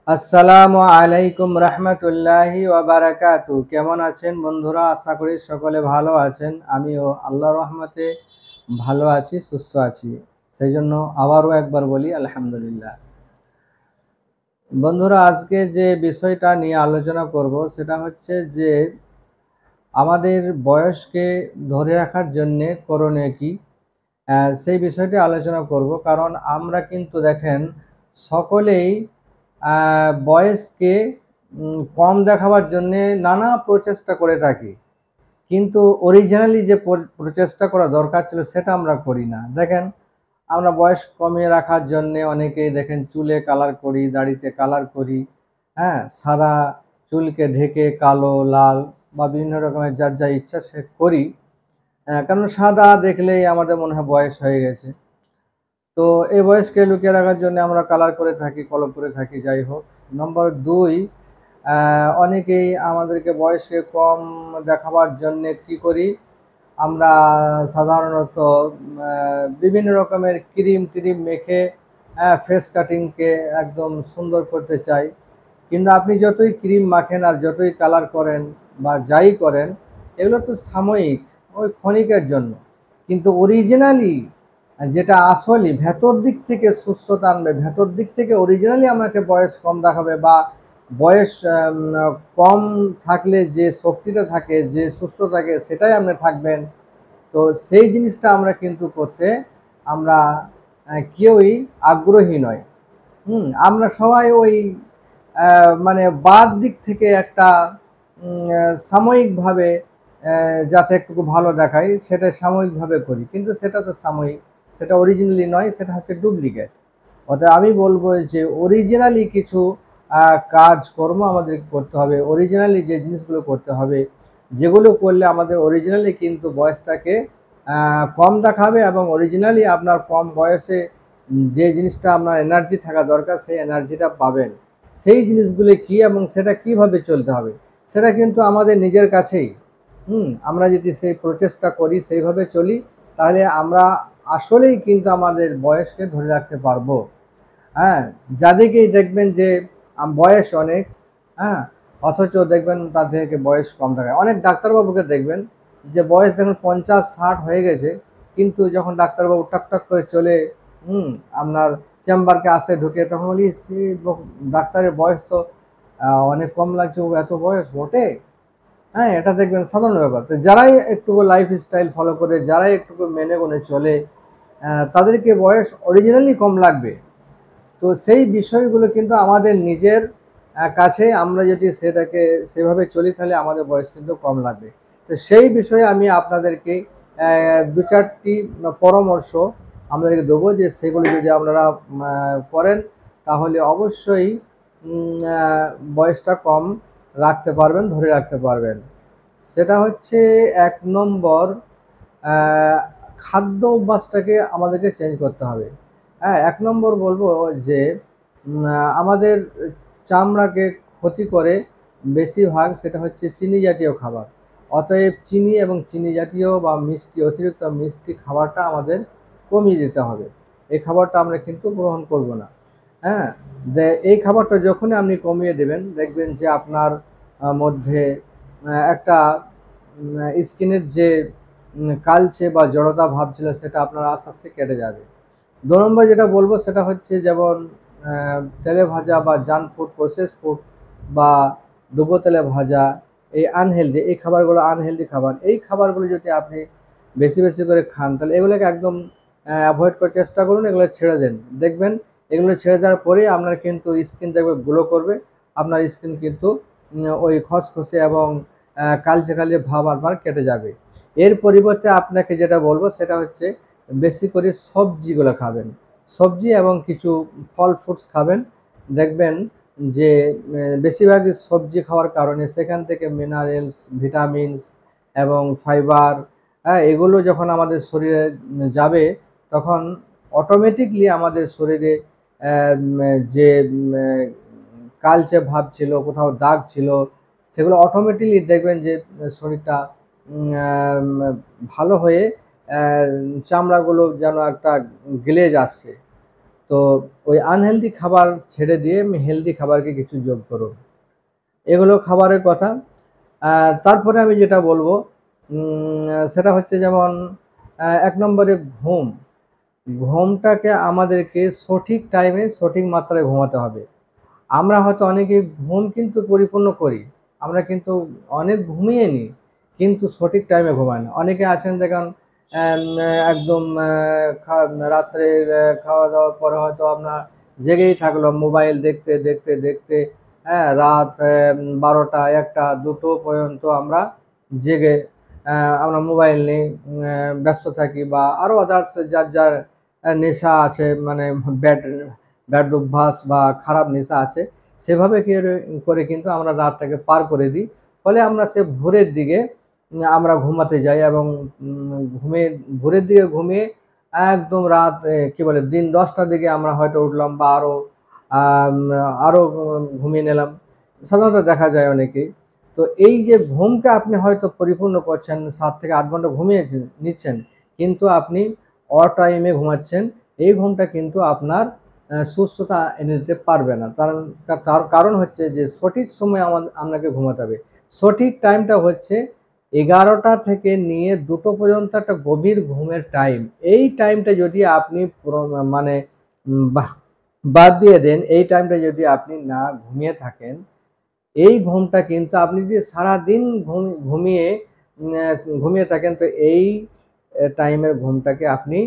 আসসালামু আলাইকুম রহমতুল্লাহি ওয়া বারাকাতু। কেমন আছেন বন্ধুরা? আশা করি সকলে ভালো আছেন। আমিও আল্লাহর রহমতে ভালো আছি, সুস্থ আছি। সেই জন্য আবারও একবার বলি আলহামদুলিল্লাহ। বন্ধুরা, আজকে যে বিষয়টা নিয়ে আলোচনা করব সেটা হচ্ছে যে আমাদের বয়সকে ধরে রাখার জন্যে করণীয় কি, সেই বিষয়টি আলোচনা করব। কারণ আমরা কিন্তু দেখেন সকলেই বয়সকে কম দেখাবার জন্যে নানা প্রচেষ্টা করে থাকি, কিন্তু অরিজিনালি যে প্রচেষ্টা করা দরকার ছিল সেটা আমরা করি না। দেখেন, আমরা বয়স কমিয়ে রাখার জন্যে অনেকেই দেখেন চুলে কালার করি, দাড়িতে কালার করি, হ্যাঁ, সাদা চুলকে ঢেকে কালো, লাল বা বিভিন্ন রকমের যার যা ইচ্ছা সে করি। কারণ সাদা দেখলেই আমাদের মনে হয় বয়স হয়ে গেছে। তো এই বয়সকে লুকিয়ে রাখার জন্য আমরা কালার করে থাকি, কলপ করে থাকি। যাই হোক, নম্বর ২, অনেকেই আমাদেরকে বয়সকে কম দেখাবার জন্যে কি করি, আমরা সাধারণত বিভিন্ন রকমের ক্রিম মেখে ফেস কাটিংকে একদম সুন্দর করতে চাই। কিন্তু আপনি যতই ক্রিম মাখেন আর যতই কালার করেন বা যাই করেন, এগুলো তো সাময়িক, ওই ক্ষণিকের জন্য। কিন্তু অরিজিনালি যেটা আসলই ভেতর দিক থেকে সুস্থতা আনবে, ভেতর দিক থেকে অরিজিনালি আমাকে বয়স কম দেখাবে, বা বয়স কম থাকলে যে শক্তিটা থাকে, যে সুস্থ থাকে, সেটাই আপনি থাকবেন। তো সেই জিনিসটা আমরা কিন্তু করতে আমরা কেউই আগ্রহী নয়। আমরা সবাই ওই মানে বাদ দিক থেকে একটা সাময়িকভাবে যাতে একটু ভালো দেখায় সেটা সাময়িকভাবে করি, কিন্তু সেটা তো সাময়িক, সেটা অরিজিনালি নয়, সেটা হচ্ছে ডুপ্লিকেট। অর্থাৎ আমি বলবো যে অরিজিনালি কিছু কাজকর্ম আমাদের করতে হবে, অরিজিনালি যে জিনিসগুলো করতে হবে, যেগুলো করলে আমাদের অরিজিনালি কিন্তু বয়সটাকে কম দেখাবে, এবং অরিজিনালি আপনার কম বয়সে যে জিনিসটা আপনার এনার্জি থাকা দরকার সেই এনার্জিটা পাবেন। সেই জিনিসগুলি কি এবং সেটা কিভাবে চলতে হবে, সেটা কিন্তু আমাদের নিজের কাছেই। আমরা যদি সেই প্রচেষ্টা করি, সেইভাবে চলি, তাহলে আমরা আসলেই কিন্তু আমাদের বয়সকে ধরে রাখতে পারবো। হ্যাঁ, যাদেরকেই দেখবেন যে বয়স অনেক, হ্যাঁ, অথচ দেখবেন তাদেরকে বয়স কম দেখায়। অনেক ডাক্তারবাবুকে দেখবেন যে বয়স দেখুন 50-60 হয়ে গেছে, কিন্তু যখন ডাক্তারবাবু টক করে চলে আপনার চেম্বারকে আসে ঢুকে, তখন বলি সে ডাক্তারের বয়স তো অনেক কম লাগছে, ও এত বয়স বটে। হ্যাঁ, এটা দেখবেন সাধারণ ব্যাপার। তো যারাই একটু লাইফ স্টাইল ফলো করে, যারাই একটু মেনে গুনে চলে, তাদেরকে বয়স অরিজিনালি কম লাগবে। তো সেই বিষয়গুলো কিন্তু আমাদের নিজের কাছে, আমরা যদি সেটাকে সেভাবে চলি তাহলে আমাদের বয়স কিন্তু কম লাগবে। তো সেই বিষয়ে আমি আপনাদেরকে ২-৪টি পরামর্শ আপনাদেরকে দেবো, যে সেগুলো যদি আপনারা করেন তাহলে অবশ্যই বয়সটা কম রাখতে পারবেন, ধরে রাখতে পারবেন। সেটা হচ্ছে ১ নম্বর, খাদ্য অভ্যাসটাকে আমাদেরকে চেঞ্জ করতে হবে। হ্যাঁ, ১ নম্বর বলবো যে আমাদের চামড়াকে ক্ষতি করে বেশিরভাগ, সেটা হচ্ছে চিনি জাতীয় খাবার। অতএব চিনি এবং চিনি জাতীয় বা মিষ্টি, অতিরিক্ত মিষ্টি খাবারটা আমাদের কমিয়ে দিতে হবে। এই খাবারটা আমরা কিন্তু গ্রহণ করব না। হ্যাঁ, এই খাবারটা যখনই আপনি কমিয়ে দেবেন, দেখবেন যে আপনার মধ্যে একটা স্কিনের যে কালচে বা জড়তা ভাব ছিল, সেটা আপনার আস্তে আস্তে কেটে যাবে। ২ নম্বর যেটা বলবো সেটা হচ্ছে, যেমন তেলে ভাজা বা জাঙ্ক ফুড, প্রসেস ফুড বা ডুবো তেলে ভাজা, এই আনহেলদি, এই খাবারগুলো আনহেলদি খাবার। এই খাবারগুলো যদি আপনি বেশি করে খান, তাহলে এগুলোকে একদম অ্যাভয়েড করার চেষ্টা করুন, এগুলো ছেড়ে দেন। দেখবেন এগুলো ছেড়ে দেওয়ার পরেই আপনার কিন্তু স্কিন দেখবে গ্লো করবে। আপনার স্কিন কিন্তু ওই খসখসে এবং কালচে ভাব আপনার কেটে যাবে। এর পরিবর্তে আপনাকে যেটা বলবো সেটা হচ্ছে, বেশি করে সবজিগুলো খাবেন। সবজি এবং কিছু ফল ফ্রুটস খাবেন। দেখবেন যে বেশিরভাগই সবজি খাওয়ার কারণে সেখান থেকে মিনারেলস, ভিটামিনস এবং ফাইবার, হ্যাঁ, এগুলো যখন আমাদের শরীরে যাবে, তখন অটোমেটিকলি আমাদের শরীরে যে কালচে ভাব ছিল, কোথাও দাগ ছিল, সেগুলো অটোমেটিকলি দেখবেন যে শরীরটা ভালো হয়ে চামড়াগুলো যেন একটা গ্লেজ আসছে। তো ওই আনহেলদি খাবার ছেড়ে দিয়ে হেলদি খাবারকে কিছু যোগ করুন। এগুলো খাবারের কথা। তারপরে আমি যেটা বলবো সেটা হচ্ছে যেমন ১ নম্বরে ঘুম। ঘুমটাকে আমাদেরকে সঠিক টাইমে সঠিক মাত্রায় ঘুমাতে হবে। আমরা হয়তো অনেকে ঘুম কিন্তু পরিপূর্ণ করি। আমরা কিন্তু অনেক ঘুমিয়ে নিই, কিন্তু সঠিক টাইমে ঘুমাই না। অনেকে আছেন দেখুন একদম রাত্রে খাওয়া-দাওয়ার পরে হয়তো আপনার জেগেই থাকলো মোবাইল দেখতে, দেখতে, দেখতে, হ্যাঁ? রাত ১২টা, ১টা, ২টো পর্যন্ত আমরা জেগে আমরা মোবাইল নিয়ে ব্যস্ত থাকি বা আরও আদার্স যার নেশা আছে, মানে ব্যাড ব্যাড অভ্যাস বা খারাপ নেশা আছে, সেভাবে করে কিন্তু আমরা রাতটাকে পার করে দিই। ফলে আমরা সে ভোরের দিকে আমরা ঘুমাতে যাই এবং ভোরের দিকে ঘুমিয়ে একদম রাত কি বলে দিন ১০টার দিকে আমরা হয়তো উঠলাম বা আরও ঘুমিয়ে নিলাম। সাধারণত দেখা যায় অনেকেই। তো এই যে ঘুমটা আপনি হয়তো পরিপূর্ণ করছেন, ৭ থেকে ৮ ঘন্টা ঘুমিয়ে নিচ্ছেন, কিন্তু আপনি অটাইমে ঘুমাচ্ছেন। এই ঘুমটা কিন্তু আপনার সুস্থতা এনে দিতে পারবে না। তার কারণ হচ্ছে যে সঠিক সময়ে আপনাকে ঘুমাতে হবে। সঠিক টাইমটা হচ্ছে ১১টা থেকে নিয়ে ২টো পর্যন্ত একটা গভীর ঘুমের টাইম। এই টাইমটা যদি আপনি মানে বাদ দিয়ে দেন, এই টাইমটা যদি আপনি না ঘুমিয়ে থাকেন, এই ঘুমটা কিন্তু আপনি যদি সারাদিন ঘুমিয়ে ঘুমিয়ে থাকেন, তো এই টাইমের ঘুমটাকে আপনি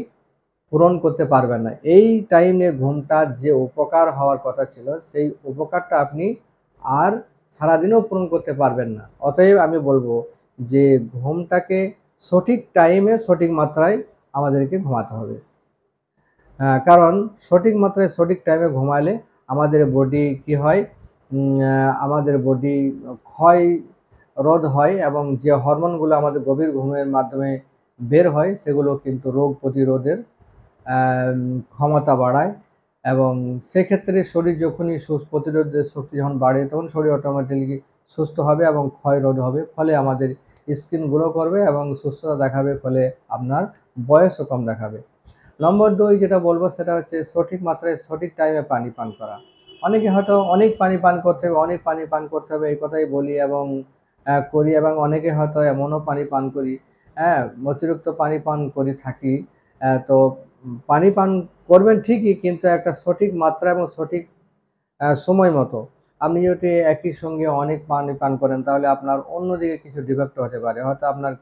পূরণ করতে পারবেন না। এই টাইমে ঘুমটার যে উপকার হওয়ার কথা ছিল, সেই উপকারটা আপনি আর সারাদিনেও পূরণ করতে পারবেন না। অতএব আমি বলব যে ঘুমটাকে সঠিক টাইমে সঠিক মাত্রায় আমাদেরকে ঘুমাতে হবে। কারণ সঠিক মাত্রায় সঠিক টাইমে ঘুমালে আমাদের বডি কি হয়, আমাদের বডি ক্ষয় রোধ হয় এবং যে হরমোনগুলো আমাদের গভীর ঘুমের মাধ্যমে বের হয়, সেগুলো কিন্তু রোগ প্রতিরোধের ক্ষমতা বাড়ায় এবং সেক্ষেত্রে শরীর যখনই প্রতিরোধের শক্তি যখন বাড়ে, তখন শরীর অটোমেটিক্যালি সুস্থ হবে এবং ক্ষয় রোধ হবে। ফলে আমাদের স্কিন গ্লো করবে এবং সুস্থতা দেখাবে, ফলে আপনার বয়সও কম দেখাবে। নম্বর ২ যেটা বলবো সেটা হচ্ছে সঠিক মাত্রায় সঠিক টাইমে পানি পান করা। অনেকে হয়তো অনেক পানি পান করতে হবে, অনেক পানি পান করতে হবে এই কথাই বলি এবং করি, এবং অনেকে হয়তো এমনও পানি পান করি, হ্যাঁ? অতিরিক্ত পানি পান করে থাকি। তো পানি পান করবেন ঠিকই, কিন্তু একটা সঠিক মাত্রা এবং সঠিক সময় মতো। আপনি যদি একই সঙ্গে অনেক পানি পান করেন, তাহলে আপনার অন্যদিকে কিছু ডিফেক্ট হতে পারে। হয়তো আপনার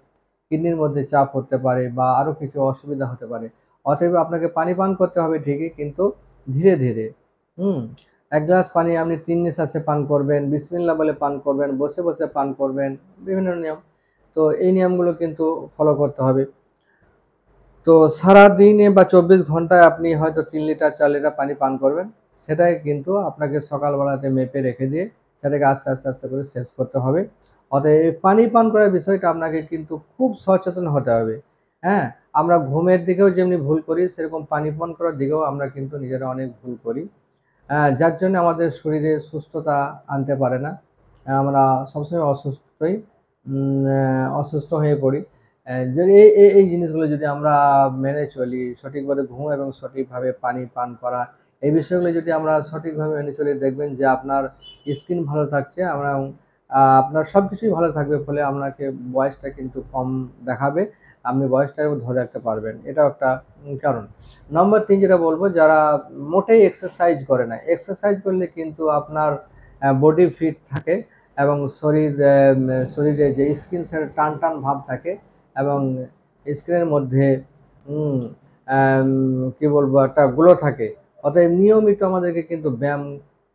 কিডনির মধ্যে চাপ হতে পারে বা আরও কিছু অসুবিধা হতে পারে। অতএব আপনাকে পানি পান করতে হবে ঠিকই, কিন্তু ধীরে, ধীরে। হুম? ১ গ্লাস পানি আপনি ৩ নিঃশ্বাসে পান করবেন, বিসমিল্লাহ বলে পান করবেন, বসে, বসে পান করবেন, বিভিন্ন নিয়ম। তো এই নিয়মগুলো কিন্তু ফলো করতে হবে। তো সারাদিনে বা ২৪ ঘন্টায় আপনি হয়তো ৩ লিটার ৪ লিটার পানি পান করবেন। সেটাই কিন্তু আপনাকে সকালবেলাতে মেপে রেখে দিয়ে সেটাকে আস্তে, আস্তে, আস্তে করে শেষ করতে হবে। অতএব এই পানি পান করার বিষয়টা আপনাকে কিন্তু খুব সচেতন হতে হবে। হ্যাঁ? আমরা ঘুমের দিকেও যেমনি ভুল করি, সেরকম পানি পান করার দিকেও আমরা কিন্তু নিজেরা অনেক ভুল করি। যার জন্য আমাদের শরীরে সুস্থতা আনতে পারে না। আমরা সবসময় অসুস্থ হয়ে পড়ি। যদি এই জিনিসগুলো যদি আমরা মেনে চলি, সঠিকভাবে ঘুম এবং সঠিকভাবে পানি পান করা, এই বিষয়গুলো যদি আমরা সঠিকভাবে মেনে চলি, দেখবেন যে আপনার স্কিন ভালো থাকছে এবং আপনার সবকিছুই ভালো থাকবে, ফলে আপনাকে বয়সটা কিন্তু কম দেখাবে। আপনি বয়সটাও ধরে রাখতে পারবেন। এটাও একটা কারণ। নম্বর ৩ যেটা বলবো, যারা মোটেই এক্সারসাইজ করে না। এক্সারসাইজ করলে কিন্তু আপনার বডি ফিট থাকে এবং শরীরে যে স্কিন সেটা টান, টান ভাব থাকে এবং স্কিনের মধ্যে উম আম কি বলবো, একটা গ্লো থাকে। অতএব নিয়মিত আমাদেরকে কিন্তু ব্যায়াম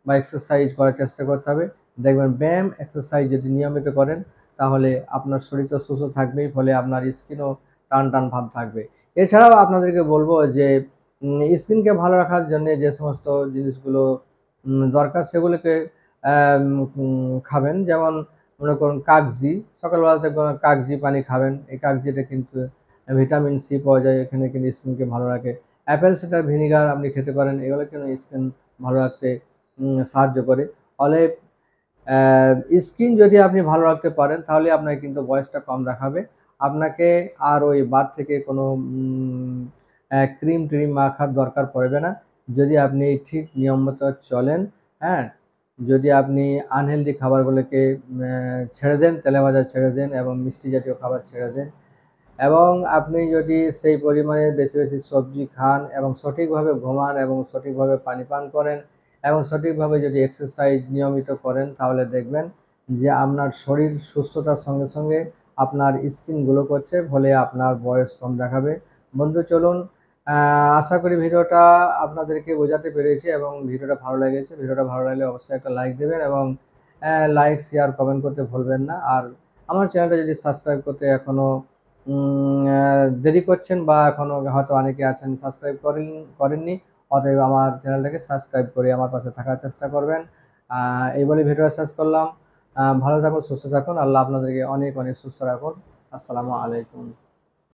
বা এক্সারসাইজ করার চেষ্টা করতে হবে। দেখবেন ব্যায়াম, এক্সারসাইজ যদি নিয়মিত করেন, তাহলে আপনার শরীর তো সুস্থ থাকবেই, ফলে আপনার স্কিনও টান, টান ভাব থাকবে। এছাড়াও আপনাদেরকে বলবো যে স্কিনকে ভালো রাখার জন্যে যে সমস্ত জিনিসগুলো দরকার, সেগুলোকে খাবেন। যেমন মনে করুন কাগজি, সকালবেলাতে কাগজি পানি খাবেন। এই কাগজিটা কিন্তু ভিটামিন সি পাওয়া যায়, এখানে কিন্তু স্কিনকে ভালো রাখে। অ্যাপেল সিডার ভিনিগার আপনি খেতে পারেন, এগুলো কিন্তু স্কিন ভালো রাখতে সাহায্য করে। ফলে স্কিন যদি আপনি ভালো রাখতে পারেন, তাহলে আপনার কিন্তু বয়সটা কম দেখাবে। আপনাকে আর ওই বার থেকে কোনো ক্রিম-ট্রিম মাখার দরকার পড়বে না। যদি আপনি ঠিক নিয়ম মতো চলেন, হ্যাঁ, যদি আপনি আনহেলদি খাবারগুলোকে ছেড়ে দেন, তেলেভাজা ছেড়ে দেন এবং মিষ্টি জাতীয় খাবার ছেড়ে দেন, এবং আপনি যদি সেই পরিমাণে বেশি বেশি সবজি খান এবং সঠিকভাবে ঘুমান এবং সঠিকভাবে পানি পান করেন এবং সঠিকভাবে যদি এক্সারসাইজ নিয়মিত করেন, তাহলে দেখবেন যে আপনার শরীর সুস্থতার সঙ্গে সঙ্গে আপনার স্কিন গ্লো করছে, ফলে আপনার বয়স কম দেখাবে। বন্ধু চলুন, আশা করি ভিডিওটা আপনাদেরকে বোঝাতে পেরেছি এবং ভিডিওটা ভালো লেগেছে। ভিডিওটা ভালো লাগলে অবশ্যই একটা লাইক দেবেন এবং লাইক, শেয়ার, কমেন্ট করতে ভুলবেন না। আর আমার চ্যানেলটা যদি সাবস্ক্রাইব করতে এখনও দেরি করছেন বা এখনও হয়তো অনেকে আছেন সাবস্ক্রাইব করেননি, অতএব আমার চ্যানেলটাকে সাবস্ক্রাইব করে আমার পাশে থাকার চেষ্টা করবেন। এই বলে ভিডিওটা শেষ করলাম। ভালো থাকুন, সুস্থ থাকুন। আল্লাহ আপনাদেরকে অনেক অনেক সুস্থ রাখুন। আসসালামু আলাইকুম।